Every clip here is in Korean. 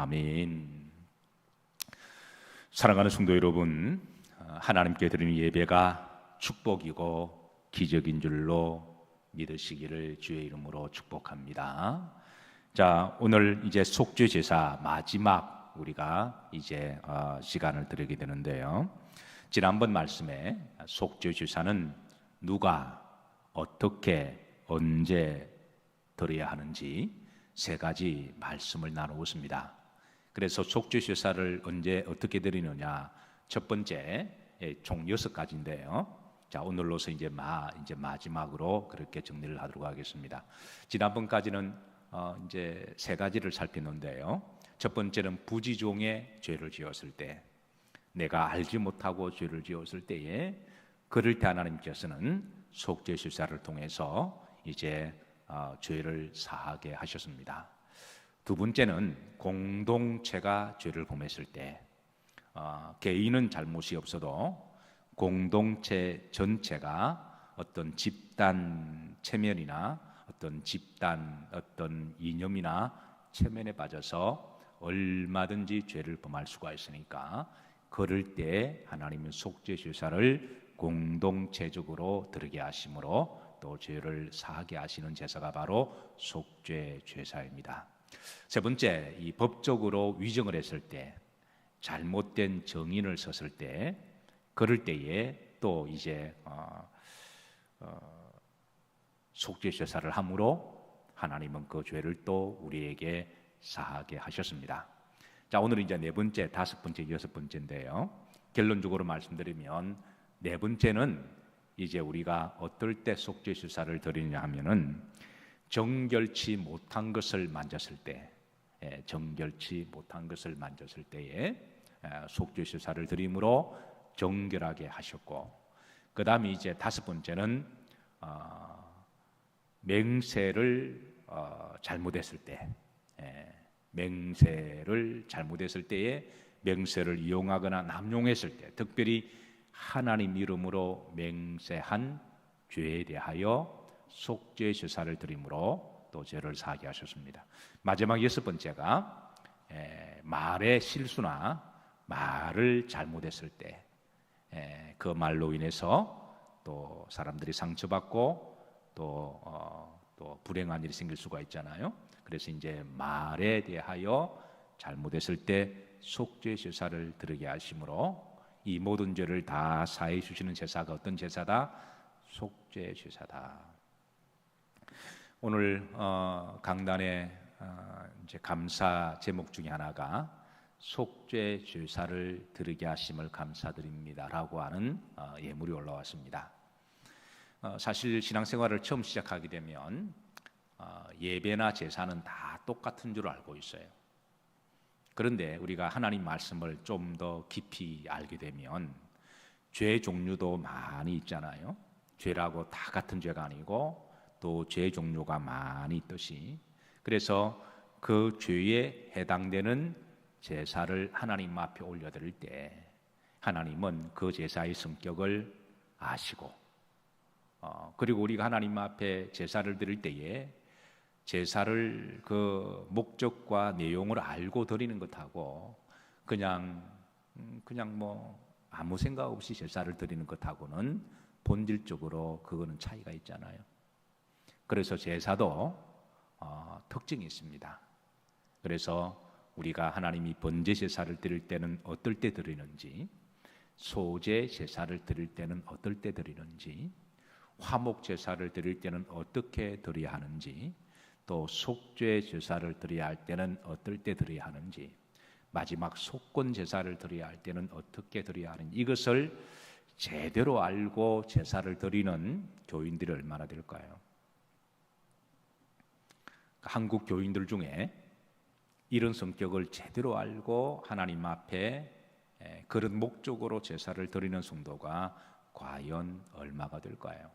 아멘. 사랑하는 성도 여러분, 하나님께 드리는 예배가 축복이고 기적인 줄로 믿으시기를 주의 이름으로 축복합니다. 자, 오늘 이제 속죄 제사 마지막 우리가 이제 시간을 드리게 되는데요. 지난번 말씀에 속죄 제사는 누가 어떻게 언제 드려야 하는지 세 가지 말씀을 나누었습니다. 그래서 속죄 제사를 언제 어떻게 드리느냐, 첫 번째 총 6가지인데요. 자, 오늘로서 이제 마지막으로 그렇게 정리를 하도록 하겠습니다. 지난번까지는 이제 세 가지를 살폈는데요. 첫 번째는 부지종의 죄를 지었을 때, 내가 알지 못하고 죄를 지었을 때에 그럴 때 하나님께서는 속죄 제사를 통해서 이제 죄를 사하게 하셨습니다. 두 번째는 공동체가 죄를 범했을 때, 개인은 잘못이 없어도 공동체 전체가 어떤 집단 체면이나 어떤 집단 어떤 이념이나 체면에 빠져서 얼마든지 죄를 범할 수가 있으니까 그럴 때 하나님은 속죄 제사를 공동체적으로 드리게 하심으로 또 죄를 사하게 하시는 제사가 바로 속죄 제사입니다. 세 번째, 이 법적으로 위정을 했을 때, 잘못된 정인을 섰을 때, 그럴 때에 또 이제 속죄 제사를 함으로 하나님은 그 죄를 또 우리에게 사하게 하셨습니다. 자, 오늘은 이제 네 번째, 다섯 번째, 여섯 번째인데요. 결론적으로 말씀드리면 네 번째는 이제 우리가 어떨 때 속죄 제사를 드리냐 하면은 정결치 못한 것을 만졌을 때, 정결치 못한 것을 만졌을 때에 속죄 제사를 드림으로 정결하게 하셨고, 그 다음에 이제 다섯 번째는 맹세를 잘못했을 때, 맹세를 잘못했을 때에 맹세를 이용하거나 남용했을 때, 특별히 하나님 이름으로 맹세한 죄에 대하여 속죄 제사를 드림으로 또 죄를 사하게 하셨습니다. 마지막 여섯 번째가 말의 실수나 말을 잘못했을 때, 그 말로 인해서 또 사람들이 상처받고 또 불행한 일이 생길 수가 있잖아요. 그래서 이제 말에 대하여 잘못했을 때 속죄 제사를 드리게 하심으로 이 모든 죄를 다 사해 주시는 제사가 어떤 제사다? 속죄 제사다. 오늘 강단의 이제 감사 제목 중에 하나가 속죄 제사를 드리게 하심을 감사드립니다라고 하는 예물이 올라왔습니다. 사실 신앙생활을 처음 시작하게 되면 예배나 제사는 다 똑같은 줄 알고 있어요. 그런데 우리가 하나님 말씀을 좀 더 깊이 알게 되면 죄 종류도 많이 있잖아요. 죄라고 다 같은 죄가 아니고 또 죄 종류가 많이 있듯이, 그래서 그 죄에 해당되는 제사를 하나님 앞에 올려드릴 때 하나님은 그 제사의 성격을 아시고, 그리고 우리가 하나님 앞에 제사를 드릴 때에 제사를 그 목적과 내용을 알고 드리는 것하고 그냥 뭐 아무 생각 없이 제사를 드리는 것하고는 본질적으로 그거는 차이가 있잖아요. 그래서 제사도 특징이 있습니다. 그래서 우리가 하나님이 번제 제사를 드릴 때는 어떨 때 드리는지, 소제 제사를 드릴 때는 어떨 때 드리는지, 화목 제사를 드릴 때는 어떻게 드려야 하는지, 또 속죄 제사를 드려야 할 때는 어떨 때 드려야 하는지, 마지막 속건 제사를 드려야 할 때는 어떻게 드려야 하는지, 이것을 제대로 알고 제사를 드리는 교인들이 얼마나 될까요? 한국 교인들 중에 이런 성격을 제대로 알고 하나님 앞에 그런 목적으로 제사를 드리는 성도가 과연 얼마가 될까요?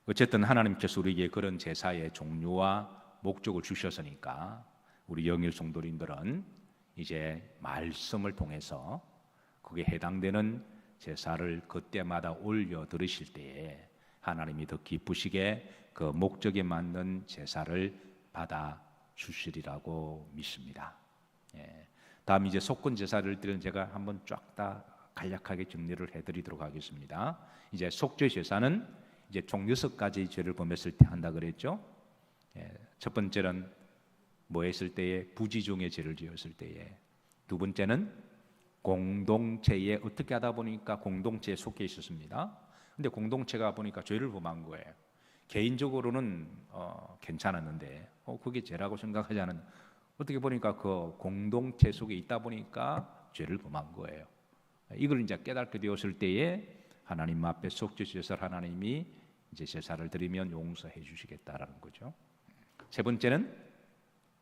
어쨌든 하나님께서 우리에게 그런 제사의 종류와 목적을 주셨으니까 우리 영일 성도님들은 이제 말씀을 통해서 거기에 해당되는 제사를 그때마다 올려 드리실 때에 하나님이 더 기쁘시게 그 목적에 맞는 제사를 받아 주시리라고 믿습니다. 예. 다음 이제 속건 제사를 드리는 제가 한번 쫙 다 간략하게 정리를 해드리도록 하겠습니다. 이제 속죄 제사는 이제 총 6가지 죄를 범했을 때 한다 그랬죠. 예. 첫 번째는 뭐 했을 때에 부지 중에 죄를 지었을 때에, 두 번째는 공동체에 어떻게 하다 보니까 공동체에 속해 있었습니다. 근데 공동체가 보니까 죄를 범한 거예요. 개인적으로는 괜찮았는데 그게 죄라고 생각하지 않은, 어떻게 보니까 그 공동체 속에 있다 보니까 죄를 범한 거예요. 이걸 이제 깨닫게 되었을 때에 하나님 앞에 속죄 제사를 하나님이 이제 제사를 드리면 용서해 주시겠다라는 거죠. 세 번째는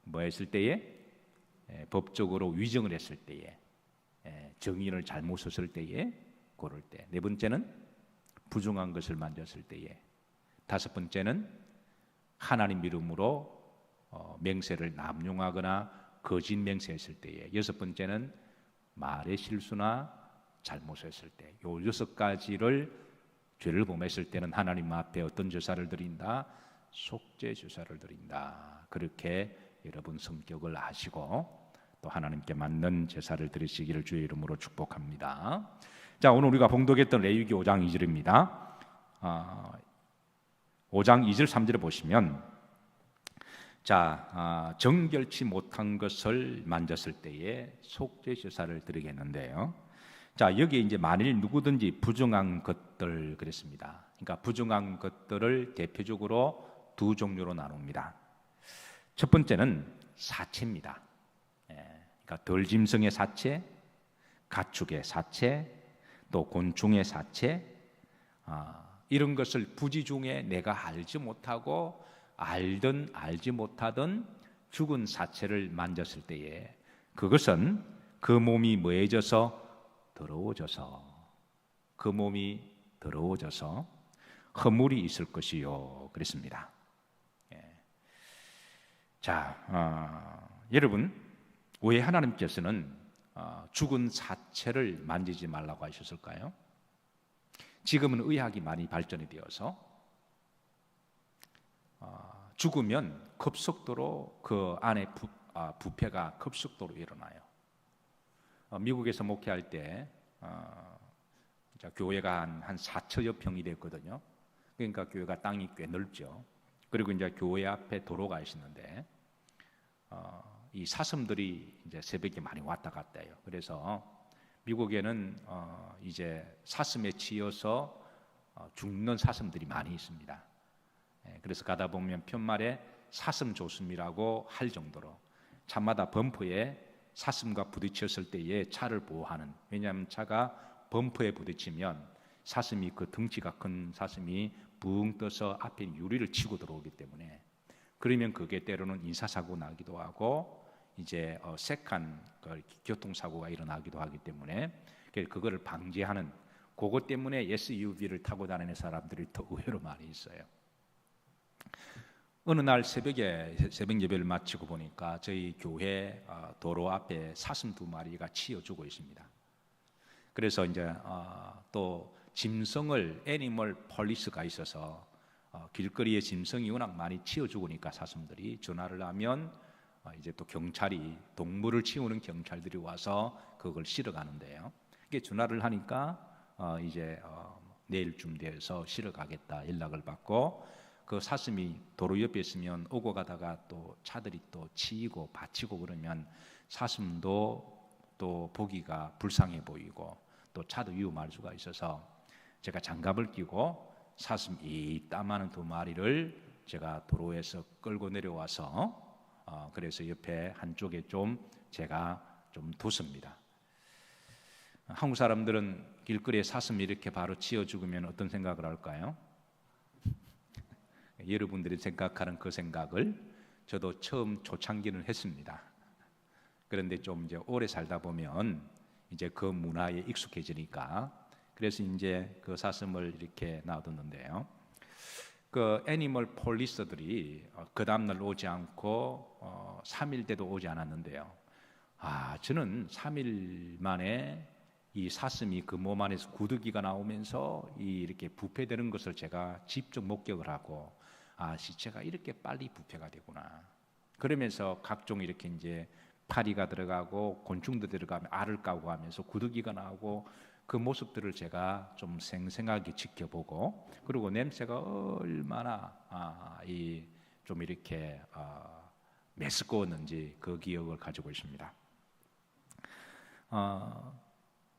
뭐 했을 때에 법적으로 위정을 했을 때에, 정의를 잘못 썼을 때에, 그럴 때. 네 번째는 부정한 것을 만졌을 때에. 다섯 번째는 하나님 이름으로 맹세를 남용하거나 거짓 맹세했을 때에. 여섯 번째는 말의 실수나 잘못했을 때. 요 6가지를 죄를 범했을 때는 하나님 앞에 어떤 제사를 드린다? 속죄 제사를 드린다. 그렇게 여러분 성격을 아시고 또 하나님께 맞는 제사를 드리시기를 주의 이름으로 축복합니다. 자, 오늘 우리가 봉독했던 레위기 5장 2절입니다. 5장 2절 3절에 보시면, 자, 정결치 못한 것을 만졌을 때에 속죄 제사를 드리겠는데요. 자, 여기에 이제 만일 누구든지 부정한 것들 그랬습니다. 그러니까 부정한 것들을 대표적으로 두 종류로 나눕니다. 첫 번째는 사체입니다. 그러니까 덜짐승의 사체, 가축의 사체, 또 곤충의 사체, 이런 것을 부지 중에 내가 알지 못하고 알든 알지 못하든 죽은 사체를 만졌을 때에 그것은 그 몸이 뭐해져서 더러워져서, 그 몸이 더러워져서 허물이 있을 것이요 그랬습니다. 자, 여러분, 왜 하나님께서는 죽은 사체를 만지지 말라고 하셨을까요? 지금은 의학이 많이 발전이 되어서 죽으면 급속도로 그 안에 부패가 급속도로 일어나요. 미국에서 목회할 때 교회가 한 4천여 평이 됐거든요. 그러니까 교회가 땅이 꽤 넓죠. 그리고 이제 교회 앞에 도로가 있었는데 이 사슴들이 이제 새벽에 많이 왔다 갔다 해요. 그래서 미국에는 이제 사슴에 치여서 죽는 사슴들이 많이 있습니다. 그래서 가다 보면 편말에 사슴 조심이라고 할 정도로 차마다 범퍼에 사슴과 부딪혔을 때에 차를 보호하는, 왜냐하면 차가 범퍼에 부딪히면 사슴이, 그 덩치가 큰 사슴이 붕 떠서 앞에 유리를 치고 들어오기 때문에, 그러면 그게 때로는 인사사고 나기도 하고 이제 색한 교통사고가 일어나기도 하기 때문에 그거를 방지하는, 그것 때문에 SUV를 타고 다니는 사람들이 더 의외로 많이 있어요. 어느 날 새벽에 새벽 예배를 마치고 보니까 저희 교회 도로 앞에 사슴 2마리가 치여 죽어 있습니다. 그래서 이제 또 짐승을 애니멀 폴리스가 있어서 길거리에 짐승이 워낙 많이 치여 죽으니까 사슴들이 전화를 하면 이제 또 경찰이, 동물을 치우는 경찰들이 와서 그걸 실어 가는데요. 이게 전화를 하니까 이제 내일쯤 돼서 실어 가겠다 연락을 받고, 그 사슴이 도로 옆에 있으면 오고 가다가 또 차들이 또 치이고 받치고 그러면 사슴도 또 보기가 불쌍해 보이고 또 차도 위험할 수가 있어서 제가 장갑을 끼고 사슴 이따만한 2마리를 제가 도로에서 끌고 내려와서 그래서 옆에 한쪽에 좀 제가 좀 뒀습니다. 한국 사람들은 길거리에 사슴이 이렇게 바로 치여 죽으면 어떤 생각을 할까요? 여러분들이 생각하는 그 생각을 저도 처음 초창기는 했습니다. 그런데 좀 이제 오래 살다 보면 이제 그 문화에 익숙해지니까, 그래서 이제 그 사슴을 이렇게 놔뒀는데요. 그 애니멀 폴리스들이 그 다음날 오지 않고 3일 때도 오지 않았는데요. 저는 3일 만에 이 사슴이 그 몸 안에서 구더기가 나오면서 이렇게 부패되는 것을 제가 직접 목격을 하고, 시체가 이렇게 빨리 부패가 되구나. 그러면서 각종 이렇게 이제 파리가 들어가고 곤충도 들어가면 알을 까고 하면서 구더기가 나오고 그 모습들을 제가 좀 생생하게 지켜보고 그리고 냄새가 얼마나 이 좀 이렇게 메스꺼웠는지 그 기억을 가지고 있습니다.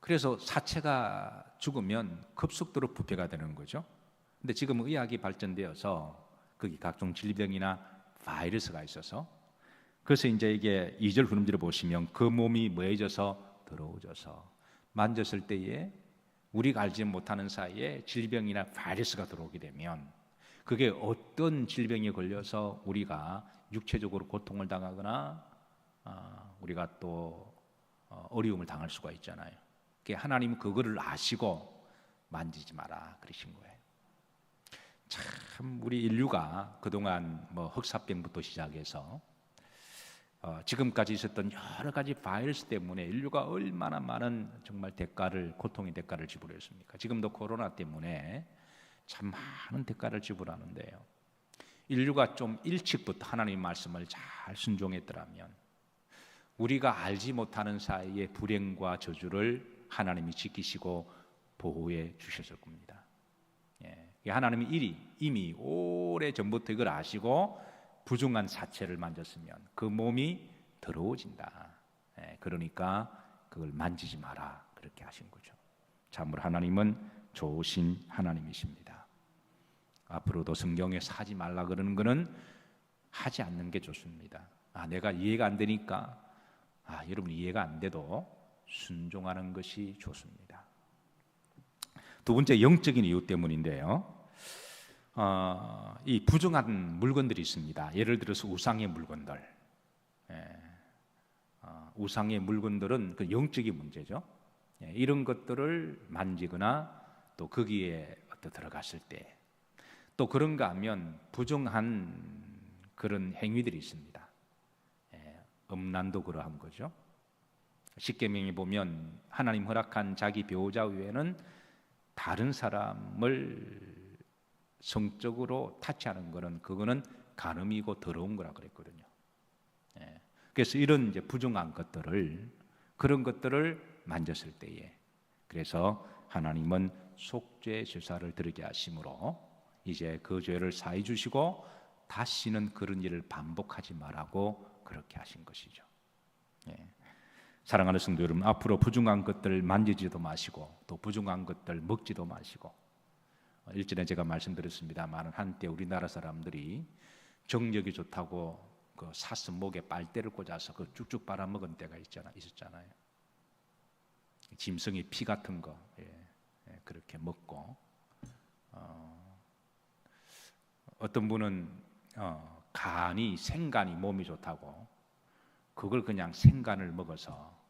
그래서 사체가 죽으면 급속도로 부패가 되는 거죠. 근데 지금 의학이 발전되어서 거기 각종 질병이나 바이러스가 있어서 그래서 이제 이게 2절 후렴지를 보시면 그 몸이 뭐해져서 더러워져서 만졌을 때에 우리가 알지 못하는 사이에 질병이나 바이러스가 들어오게 되면 그게 어떤 질병에 걸려서 우리가 육체적으로 고통을 당하거나 우리가 또 어려움을 당할 수가 있잖아요. 하나님은 그거를 아시고 만지지 마라 그러신 거예요. 참 우리 인류가 그동안 뭐 흑사병부터 시작해서 지금까지 있었던 여러 가지 바이러스 때문에 인류가 얼마나 많은 정말 고통의 대가를 지불했습니까? 지금도 코로나 때문에 참 많은 대가를 지불하는데요. 인류가 좀 일찍부터 하나님의 말씀을 잘 순종했더라면 우리가 알지 못하는 사이에 불행과 저주를 하나님이 지키시고 보호해 주셨을 겁니다. 하나님이 이미 오래전부터 이걸 아시고 부정한 사체를 만졌으면 그 몸이 더러워진다. 그러니까 그걸 만지지 마라 그렇게 하신 거죠. 참으로 하나님은 좋으신 하나님이십니다. 앞으로도 성경에서 하지 말라 그러는 것은 하지 않는 게 좋습니다. 내가 이해가 안 되니까 여러분 이해가 안 돼도 순종하는 것이 좋습니다. 두 번째 영적인 이유 때문인데요. 이 부정한 물건들이 있습니다. 예를 들어서 우상의 물건들. 우상의 물건들은 그 영적인 문제죠. 이런 것들을 만지거나 또 거기에 들어갔을 때 또 그런가 하면 부정한 그런 행위들이 있습니다. 음란도 그러한 거죠. 십계명에 보면 하나님 허락한 자기 배우자 외에는 다른 사람을 성적으로 타치하는 것은 그거는 간음이고 더러운 거라 그랬거든요. 그래서 이런 이제 부정한 그런 것들을 만졌을 때에 그래서 하나님은 속죄 제사를 드리게 하심으로 이제 그 죄를 사해 주시고 다시는 그런 일을 반복하지 말라고 그렇게 하신 것이죠. 사랑하는 성도 여러분, 앞으로 부정한 것들 만지지도 마시고 또 부정한 것들 먹지도 마시고 일전에 제가 말씀드렸습니다만 한때 우리나라 사람들이 정력이 좋다고 그 사슴 목에 빨대를 꽂아서 그 쭉쭉 빨아먹은 때가 있었잖아요. 짐승의 피 같은 거 그렇게 먹고 어떤 분은 생간이 몸이 좋다고 그걸 그냥 생간을 먹어서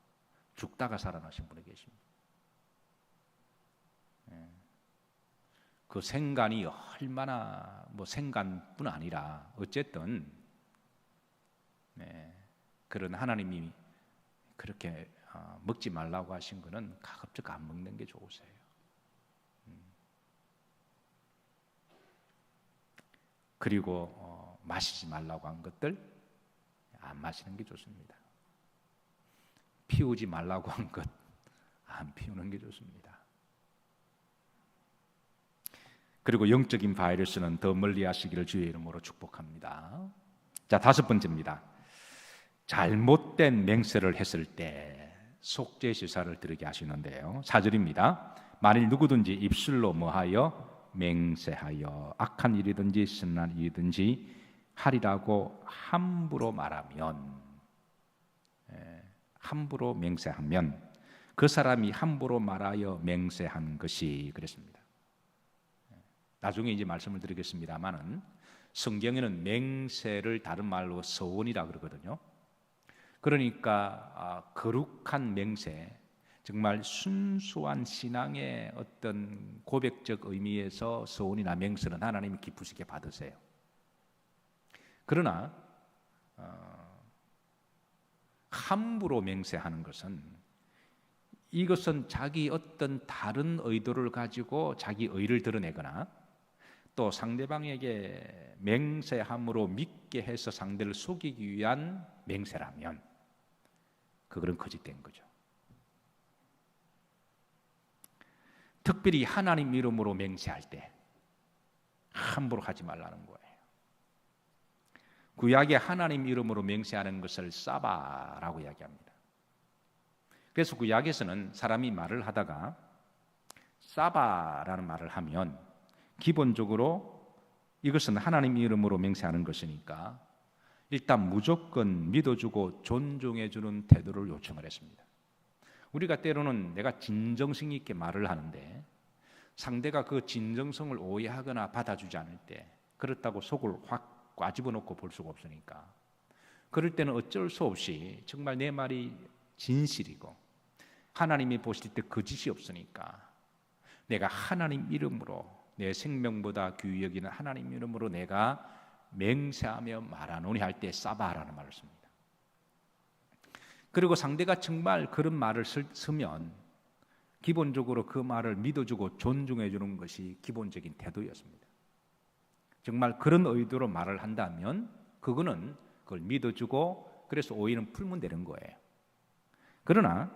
죽다가 살아나신 분이 계십니다. 그 생간이 얼마나 생간뿐 아니라 어쨌든 그런 하나님이 그렇게 먹지 말라고 하신 거는 가급적 안 먹는 게 좋으세요. 그리고 마시지 말라고 한 것들 안 마시는 게 좋습니다. 피우지 말라고 한 것 안 피우는 게 좋습니다. 그리고 영적인 바이러스는 더 멀리 하시기를 주의 이름으로 축복합니다. 자, 5번째입니다. 잘못된 맹세를 했을 때 속죄 제사를 드리게 하시는데요. 4절입니다. 만일 누구든지 입술로 뭐하여 맹세하여 악한 일이든지 선한 일이든지 하리라고 함부로 말하면 함부로 맹세하면 그 사람이 함부로 말하여 맹세한 것이 그랬습니다. 나중에 이제 말씀을 드리겠습니다만은 성경에는 맹세를 다른 말로 서원이라 그러거든요. 그러니까 거룩한 맹세, 정말 순수한 신앙의 어떤 고백적 의미에서 서원이나 맹세는 하나님이 기쁘시게 받으세요. 그러나 함부로 맹세하는 것은 이것은 자기 어떤 다른 의도를 가지고 자기 의를 드러내거나 또 상대방에게 맹세함으로 믿게 해서 상대를 속이기 위한 맹세라면 그거는 거짓된 거죠. 특별히 하나님 이름으로 맹세할 때 함부로 하지 말라는 거예요. 구약에 하나님 이름으로 맹세하는 것을 사바라고 이야기합니다. 그래서 구약에서는 사람이 말을 하다가 사바라는 말을 하면 기본적으로 이것은 하나님 이름으로 맹세하는 것이니까 일단 무조건 믿어주고 존중해주는 태도를 요청을 했습니다. 우리가 때로는 내가 진정성 있게 말을 하는데 상대가 그 진정성을 오해하거나 받아주지 않을 때 그렇다고 속을 확 꽈집어놓고 볼 수가 없으니까 그럴 때는 어쩔 수 없이 정말 내 말이 진실이고 하나님이 보실 때 거짓이 없으니까 내가 하나님 이름으로 내 생명보다 귀히 여기는 하나님 이름으로 내가 맹세하며 말하노니 할 때 사바라는 말을 씁니다. 그리고 상대가 정말 그런 말을 쓰면 기본적으로 그 말을 믿어주고 존중해 주는 것이 기본적인 태도였습니다. 정말 그런 의도로 말을 한다면 그거는 그걸 믿어주고 그래서 오해는 풀면 되는 거예요. 그러나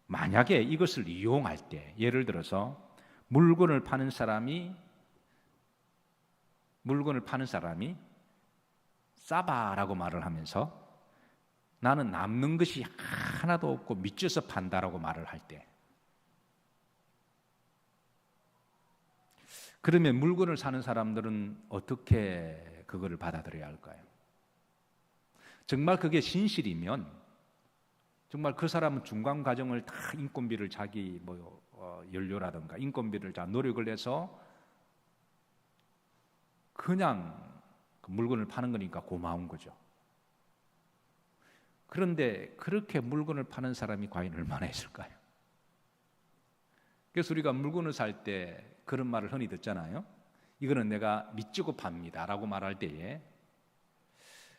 만약에 이것을 이용할 때 예를 들어서 물건을 파는 사람이 싸바라고 말을 하면서 나는 남는 것이 하나도 없고 미쳐서 판다라고 말을 할 때 그러면 물건을 사는 사람들은 어떻게 그거를 받아들여야 할까요? 정말 그게 진실이면 정말 그 사람은 중간 과정을 다 인건비를 자기 연료라든가 인건비를 다 노력을 해서 그냥 그 물건을 파는 거니까 고마운 거죠. 그런데 그렇게 물건을 파는 사람이 과연 얼마나 있을까요? 그래서 우리가 물건을 살 때 그런 말을 흔히 듣잖아요. 이거는 내가 믿지고 팝니다 라고 말할 때에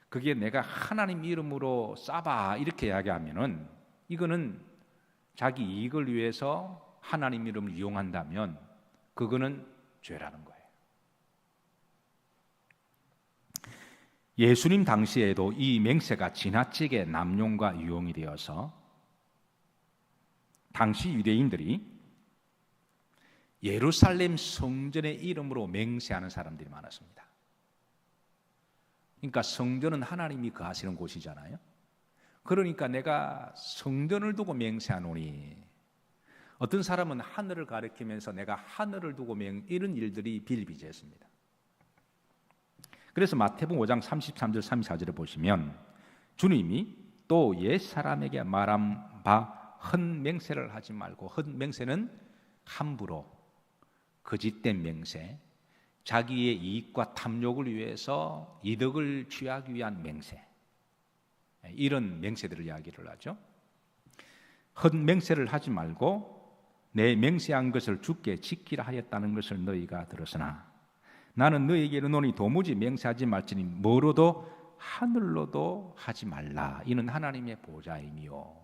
그게 내가 하나님 이름으로 싸봐 이렇게 이야기하면은 이거는 자기 이익을 위해서 하나님 이름을 이용한다면 그거는 죄라는 거예요. 예수님 당시에도 이 맹세가 지나치게 남용과 유용이 되어서 당시 유대인들이 예루살렘 성전의 이름으로 맹세하는 사람들이 많았습니다. 그러니까 성전은 하나님이 거하시는 곳이잖아요. 그러니까 내가 성전을 두고 맹세하노니 어떤 사람은 하늘을 가리키면서 내가 하늘을 두고 이런 일들이 비일비재했습니다. 그래서 마태복음 5장 33절 34절에 보시면 주님이 또 옛사람에게 말한 바 헛맹세를 하지 말고 헛맹세는 함부로 거짓된 맹세 자기의 이익과 탐욕을 위해서 이득을 취하기 위한 맹세 이런 맹세들을 이야기를 하죠. 헛맹세를 하지 말고 내 맹세한 것을 주께 지키라 하였다는 것을 너희가 들었으나 나는 너희에게 이르노니 도무지 맹세하지 말지니 뭐로도 하늘로도 하지 말라 이는 하나님의 보좌임이요.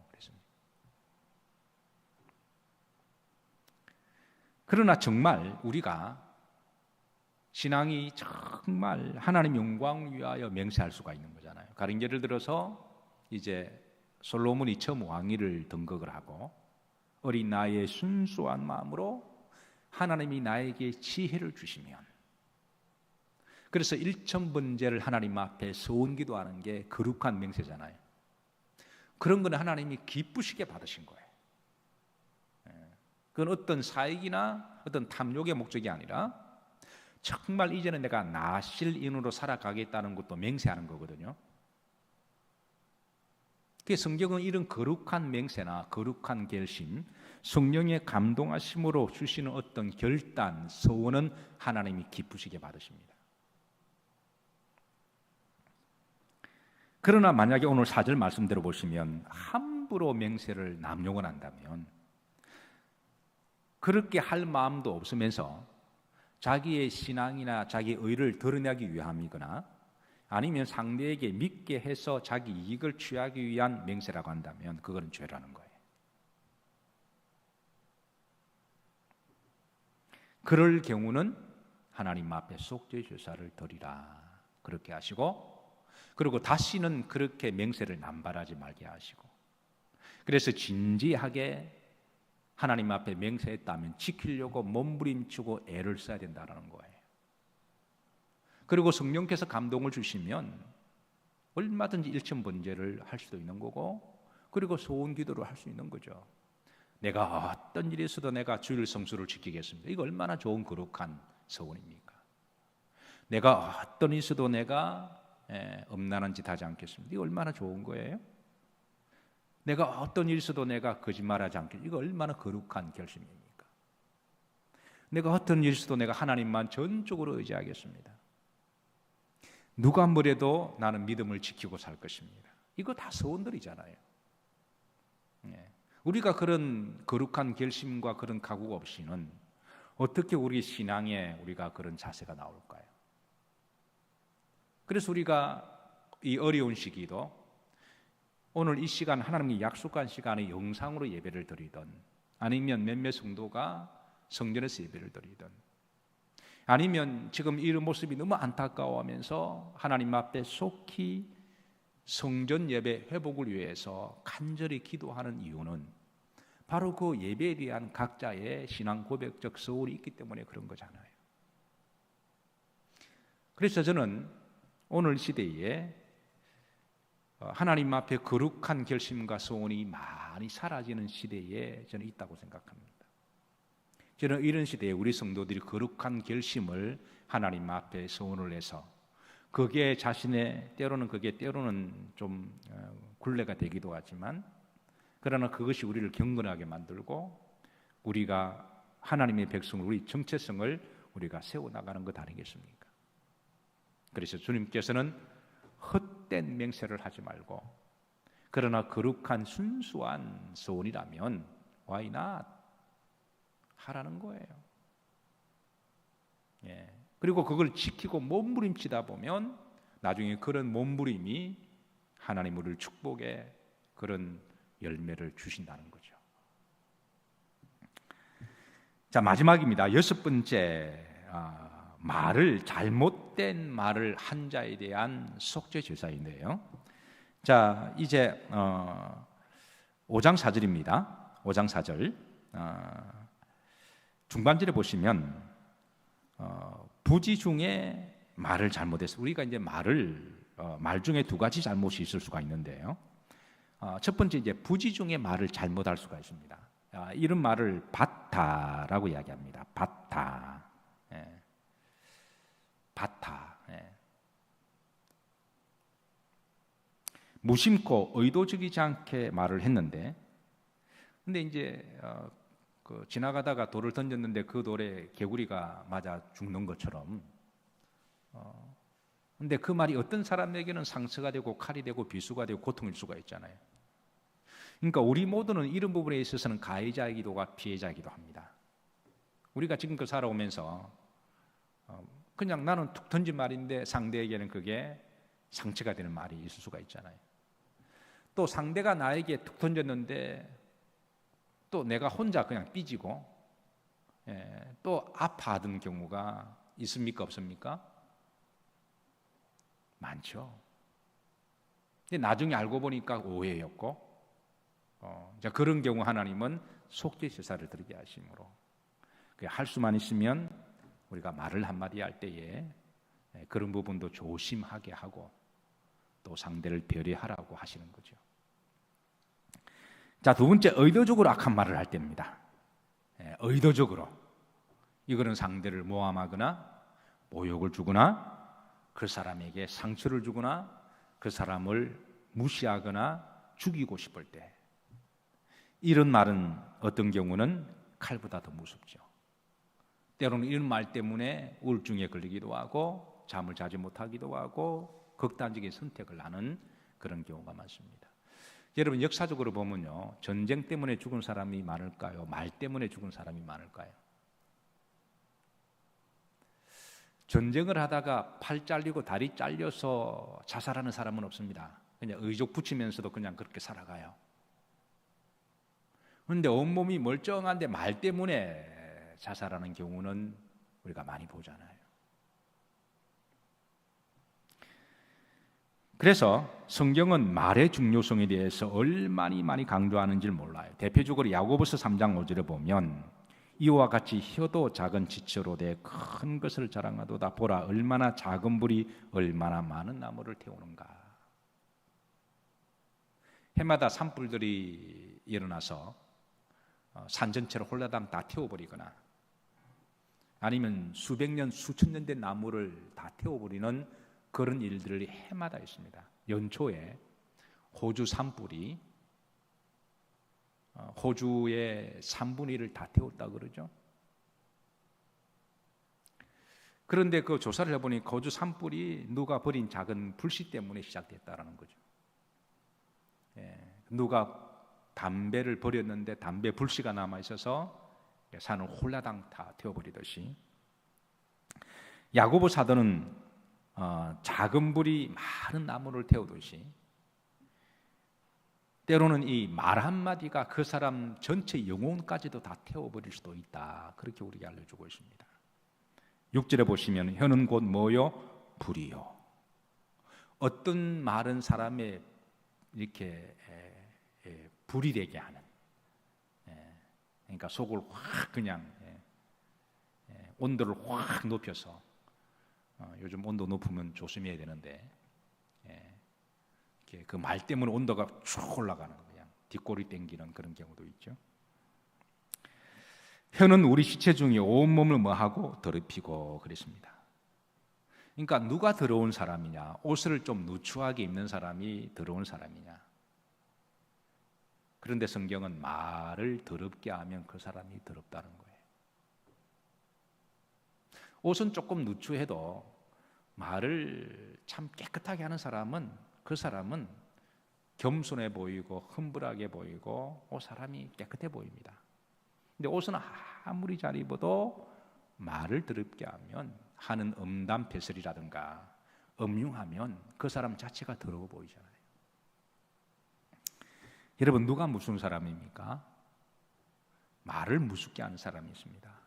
그러나 정말 우리가 신앙이 정말 하나님 영광을 위하여 맹세할 수가 있는 거잖아요. 가령 예를 들어서 이제 솔로몬이 처음 왕위를 등극을 하고 어린 나이에 순수한 마음으로 하나님이 나에게 지혜를 주시면 그래서 일천번제를 하나님 앞에 서원기도하는 게 거룩한 맹세잖아요. 그런 건 하나님이 기쁘시게 받으신 거예요. 그건 어떤 사익이나 어떤 탐욕의 목적이 아니라 정말 이제는 내가 나실인으로 살아가겠다는 것도 맹세하는 거거든요. 성경은 이런 거룩한 맹세나 거룩한 결심, 성령의 감동하심으로 주시는 어떤 결단, 서원은 하나님이 기쁘시게 받으십니다. 그러나 만약에 오늘 4절 말씀대로 보시면 함부로 맹세를 남용을 한다면 그렇게 할 마음도 없으면서 자기의 신앙이나 자기의 의를 드러내기 위함이거나 아니면 상대에게 믿게 해서 자기 이익을 취하기 위한 맹세라고 한다면 그건 죄라는 거예요. 그럴 경우는 하나님 앞에 속죄 제사를 드리라 그렇게 하시고, 그리고 다시는 그렇게 맹세를 남발하지 말게 하시고, 그래서 진지하게 하나님 앞에 맹세했다면 지키려고 몸부림치고 애를 써야 된다는 거예요. 그리고 성령께서 감동을 주시면 얼마든지 일천번제를 할 수도 있는 거고, 그리고 소원 기도를 할 수 있는 거죠. 내가 어떤 일이 있어도 내가 주일 성수를 지키겠습니다. 이거 얼마나 좋은 거룩한 서원입니까? 내가 어떤 일이 있어도 내가 음란한 짓 하지 않겠습니다. 이거 얼마나 좋은 거예요? 내가 어떤 일이 있어도 내가 거짓말하지 않겠습니다. 이거 얼마나 거룩한 결심입니까? 내가 어떤 일이 있어도 내가 하나님만 전적으로 의지하겠습니다. 누가 뭐래도 나는 믿음을 지키고 살 것입니다. 이거 다 서원들이잖아요. 우리가 그런 거룩한 결심과 그런 각오가 없이는 어떻게 우리 신앙에 우리가 그런 자세가 나올까요? 그래서 우리가 이 어려운 시기도 오늘 이 시간 하나님이 약속한 시간에 영상으로 예배를 드리던, 아니면 몇몇 성도가 성전에서 예배를 드리던, 아니면 지금 이런 모습이 너무 안타까워하면서 하나님 앞에 속히 성전 예배 회복을 위해서 간절히 기도하는 이유는 바로 그 예배에 대한 각자의 신앙 고백적 소원이 있기 때문에 그런 거잖아요. 그래서 저는 오늘 시대에 하나님 앞에 거룩한 결심과 소원이 많이 사라지는 시대에 저는 있다고 생각합니다. 저는 이런 시대에 우리 성도들이 거룩한 결심을 하나님 앞에 소원을 해서 그게 자신의 때로는 좀 굴레가 되기도 하지만, 그러나 그것이 우리를 경건하게 만들고 우리가 하나님의 백성을, 우리 정체성을 우리가 세워나가는 것 아니겠습니까? 그래서 주님께서는 헛된 맹세를 하지 말고, 그러나 거룩한 순수한 소원이라면 why not? 하라는 거예요. 그리고 그걸 지키고 몸부림치다 보면 나중에 그런 몸부림이 하나님 우리를 축복의 그런 열매를 주신다는 거죠. 자, 마지막입니다. 6번째, 잘못된 말을 한 자에 대한 속죄 제사인데요. 자, 이제 5장 4절입니다. 5장 4절 중반절에 보시면 부지 중에 말을 잘못했어요. 우리가 이제 말 중에 두 가지 잘못이 있을 수가 있는데요. 첫 번째, 이제 부지 중에 말을 잘못할 수가 있습니다. 이런 말을 바타라고 이야기합니다. 바타. 바타. 무심코 의도적이지 않게 말을 했는데, 근데 이제 지나가다가 돌을 던졌는데 그 돌에 개구리가 맞아 죽는 것처럼, 근데 그 말이 어떤 사람에게는 상처가 되고 칼이 되고 비수가 되고 고통일 수가 있잖아요. 그러니까 우리 모두는 이런 부분에 있어서는 가해자이기도 하고 피해자이기도 합니다. 우리가 지금껏 살아오면서 그냥 나는 툭 던진 말인데 상대에게는 그게 상처가 되는 말이 있을 수가 있잖아요. 또 상대가 나에게 툭 던졌는데 또 내가 혼자 그냥 삐지고 또 아파하던 경우가 있습니까? 없습니까? 많죠. 근데 나중에 알고 보니까 오해였고, 자, 그런 경우 하나님은 속죄 제사를 드리게 하심으로, 할 수만 있으면 우리가 말을 한마디 할 때에 그런 부분도 조심하게 하고 또 상대를 배려하라고 하시는 거죠. 자, 두 번째, 의도적으로 악한 말을 할 때입니다. 의도적으로. 이거는 상대를 모함하거나 모욕을 주거나 그 사람에게 상처를 주거나 그 사람을 무시하거나 죽이고 싶을 때, 이런 말은 어떤 경우는 칼보다 더 무섭죠. 때로는 이런 말 때문에 우울증에 걸리기도 하고 잠을 자지 못하기도 하고 극단적인 선택을 하는 그런 경우가 많습니다. 여러분, 역사적으로 보면요, 전쟁 때문에 죽은 사람이 많을까요? 말 때문에 죽은 사람이 많을까요? 전쟁을 하다가 팔 잘리고 다리 잘려서 자살하는 사람은 없습니다. 그냥 의족 붙이면서도 그냥 그렇게 살아가요. 그런데 온몸이 멀쩡한데 말 때문에 자살하는 경우는 우리가 많이 보잖아요. 그래서 성경은 말의 중요성에 대해서 얼마나 많이 강조하는지를 몰라요. 대표적으로 야고보서 3장 5절에 보면 이와 같이 혀도 작은 지체로 돼 큰 것을 자랑하도다. 보라, 얼마나 작은 불이 얼마나 많은 나무를 태우는가. 해마다 산불들이 일어나서 산 전체를 홀라당 다 태워버리거나 아니면 수백 년, 수천 년 된 나무를 다 태워버리는 그런 일들이 해마다 있습니다. 연초에 호주 산불이 호주의 3분의 1을 다 태웠다 그러죠. 그런데 그 조사를 해보니 호주 산불이 누가 버린 작은 불씨 때문에 시작됐다라는 거죠. 누가 담배를 버렸는데 담배 불씨가 남아 있어서 산을 홀라당 다 태워버리듯이 야고보 사도는 작은 불이 많은 나무를 태우듯이 때로는 이 말 한마디가 그 사람 전체 영혼까지도 다 태워버릴 수도 있다. 그렇게 우리에게 알려주고 있습니다. 6절에 보시면 혀는 곧 뭐요? 불이요. 어떤 말은 사람의 이렇게 불이 되게 하는, 그러니까 속을 확 그냥 온도를 확 높여서 요즘 온도 높으면 조심해야 되는데 그 말 때문에 온도가 쭉 올라가는 그냥 뒷골이 땡기는 그런 경우도 있죠. 혀는 우리 시체 중에 온몸을 뭐하고 더럽히고 그랬습니다. 그러니까 누가 더러운 사람이냐, 옷을 좀 누추하게 입는 사람이 더러운 사람이냐. 그런데 성경은 말을 더럽게 하면 그 사람이 더럽다는 거예요. 옷은 조금 누추해도 말을 참 깨끗하게 하는 사람은 그 사람은 겸손해 보이고 humble 보이고 사람이 깨끗해 보입니다. 근데 옷은 아무리 잘 입어도 말을 더럽게 하면 하는 음담패설이라든가 음흉하면 그 사람 자체가 더러워 보이잖아요. 여러분, 누가 무슨 사람입니까? 말을 무섭게 하는 사람이 있습니다.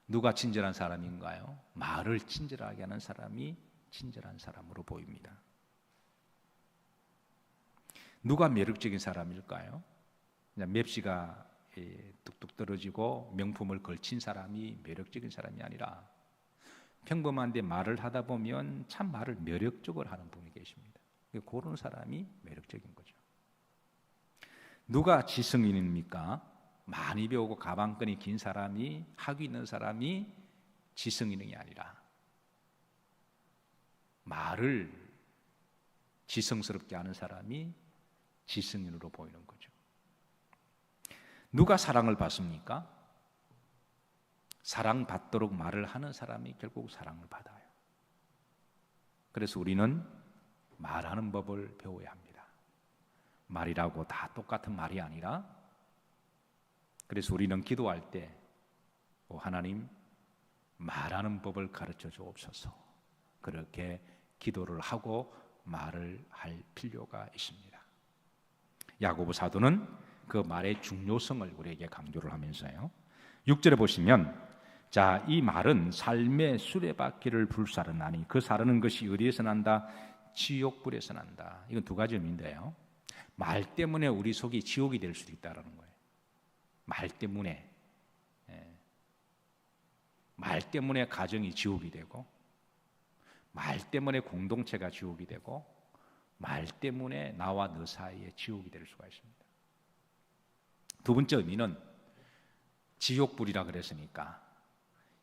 누가 친절한 사람인가요? 말을 친절하게 하는 사람이 친절한 사람으로 보입니다. 누가 매력적인 사람일까요? 맵시가 뚝뚝 떨어지고 명품을 걸친 사람이 매력적인 사람이 아니라 평범한데 말을 하다 보면 참 말을 매력적으로 하는 분이 계십니다. 그런 사람이 매력적인 거죠. 누가 지성인입니까? 많이 배우고 가방끈이 긴 사람이, 학위 있는 사람이 지성인이 아니라 말을 지성스럽게 하는 사람이 지성인으로 보이는 거죠. 누가 사랑을 받습니까? 사랑받도록 말을 하는 사람이 결국 사랑을 받아요. 그래서 우리는 말하는 법을 배워야 합니다. 말이라고 다 똑같은 말이 아니라, 그래서 우리는 기도할 때 하나님 말하는 법을 가르쳐 주옵소서, 그렇게 기도를 하고 말을 할 필요가 있습니다. 야고보 사도는 그 말의 중요성을 우리에게 강조를 하면서요, 6절에 보시면 자, 이 말은 삶의 수레바퀴를 불사르나니 그 사르는 것이 어디에서 난다? 지옥불에서 난다. 이건 두 가지 의미인데요, 말 때문에 우리 속이 지옥이 될 수도 있다는 거예요. 말 때문에 말 때문에 가정이 지옥이 되고, 말 때문에 공동체가 지옥이 되고, 말 때문에 나와 너 사이에 지옥이 될 수가 있습니다. 두 번째 의미는 지옥불이라 그랬으니까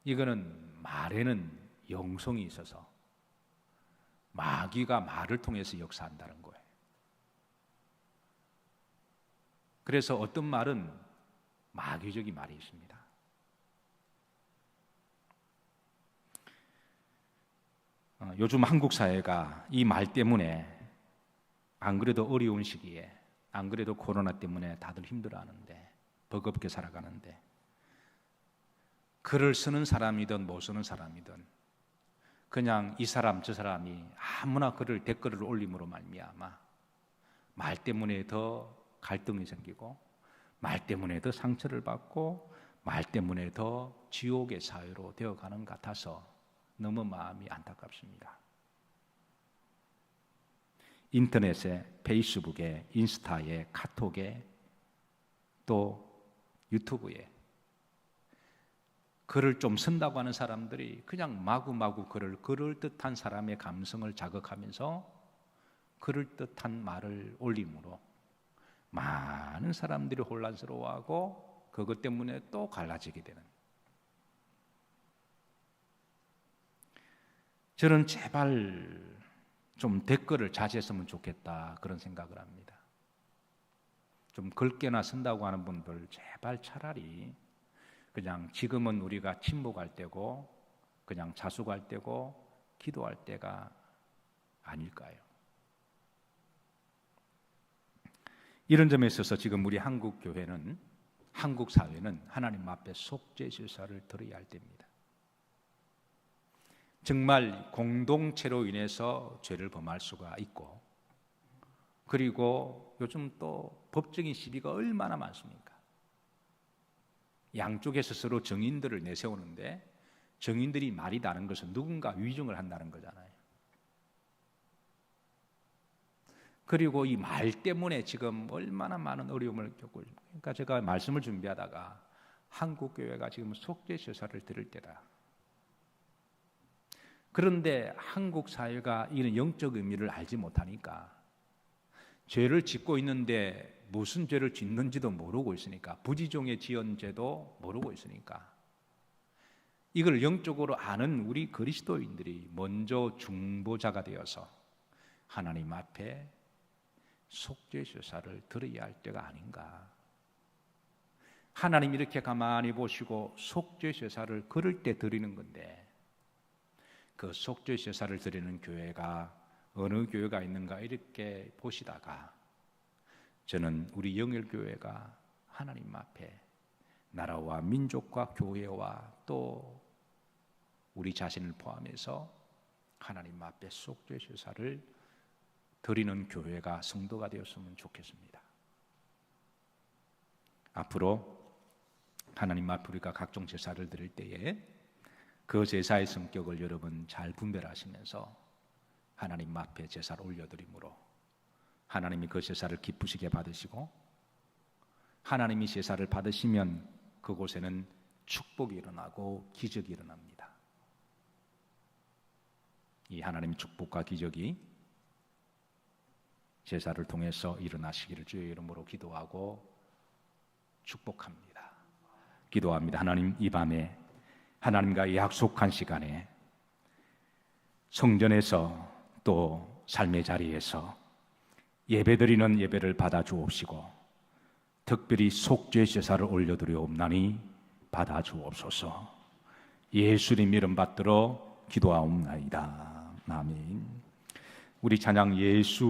이거는 말에는 영성이 있어서 마귀가 말을 통해서 역사한다는 거예요. 그래서 어떤 말은 마귀적인 말이 있습니다. 요즘 한국 사회가 이 말 때문에 안 그래도 어려운 시기에, 안 그래도 코로나 때문에 다들 힘들어하는데, 버겁게 살아가는데, 글을 쓰는 사람이든 못 쓰는 사람이든 그냥 이 사람 저 사람이 아무나 댓글을 올림으로 말미암아 말 때문에 더 갈등이 생기고, 말 때문에 더 상처를 받고, 말 때문에 더 지옥의 사회로 되어가는 것 같아서 너무 마음이 안타깝습니다. 인터넷에, 페이스북에, 인스타에, 카톡에, 또 유튜브에 글을 좀 쓴다고 하는 사람들이 그냥 마구마구 글을 그럴듯한 사람의 감성을 자극하면서 그럴듯한 말을 올림으로 많은 사람들이 혼란스러워하고 그것 때문에 또 갈라지게 되는, 저는 제발 좀 댓글을 자제했으면 좋겠다 그런 생각을 합니다. 좀 글게나 쓴다고 하는 분들 제발 차라리 그냥 지금은 우리가 침묵할 때고 그냥 자숙할 때고 기도할 때가 아닐까요? 이런 점에 있어서 지금 우리 한국 교회는, 한국 사회는 하나님 앞에 속죄제사를 드려야 할 때입니다. 정말 공동체로 인해서 죄를 범할 수가 있고, 그리고 요즘 또 법적인 시비가 얼마나 많습니까? 양쪽에서 서로 증인들을 내세우는데 증인들이 말이 다른 것은 누군가 위증을 한다는 거잖아요. 그리고 이 말 때문에 지금 얼마나 많은 어려움을 겪고 있습니까? 그러니까 제가 말씀을 준비하다가 한국 교회가 지금 속죄제사를 드릴 때다. 그런데 한국 사회가 이런 영적 의미를 알지 못하니까 죄를 짓고 있는데 무슨 죄를 짓는지도 모르고 있으니까, 부지종에 지은 죄도 모르고 있으니까 이걸 영적으로 아는 우리 그리스도인들이 먼저 중보자가 되어서 하나님 앞에 속죄제사를 드려야 할 때가 아닌가. 하나님 이렇게 가만히 보시고 속죄제사를 그럴 때 드리는 건데, 그 속죄제사를 드리는 교회가 어느 교회가 있는가 이렇게 보시다가 저는 우리 영일교회가 하나님 앞에 나라와 민족과 교회와 또 우리 자신을 포함해서 하나님 앞에 속죄제사를 드리는 교회가, 성도가 되었으면 좋겠습니다. 앞으로 하나님 앞에 우리가 각종 제사를 드릴 때에 그 제사의 성격을 여러분 잘 분별하시면서 하나님 앞에 제사를 올려드림으로 하나님이 그 제사를 기쁘시게 받으시고, 하나님이 제사를 받으시면 그곳에는 축복이 일어나고 기적이 일어납니다. 이 하나님의 축복과 기적이 제사를 통해서 일어나시기를 주의 이름으로 기도하고 축복합니다. 기도합니다. 하나님, 이 밤에 하나님과 약속한 시간에 성전에서 또 삶의 자리에서 예배드리는 예배를 받아 주옵시고, 특별히 속죄 제사를 올려드리옵나니 받아 주옵소서. 예수님 이름 받들어 기도하옵나이다. 아멘. 우리 찬양 예수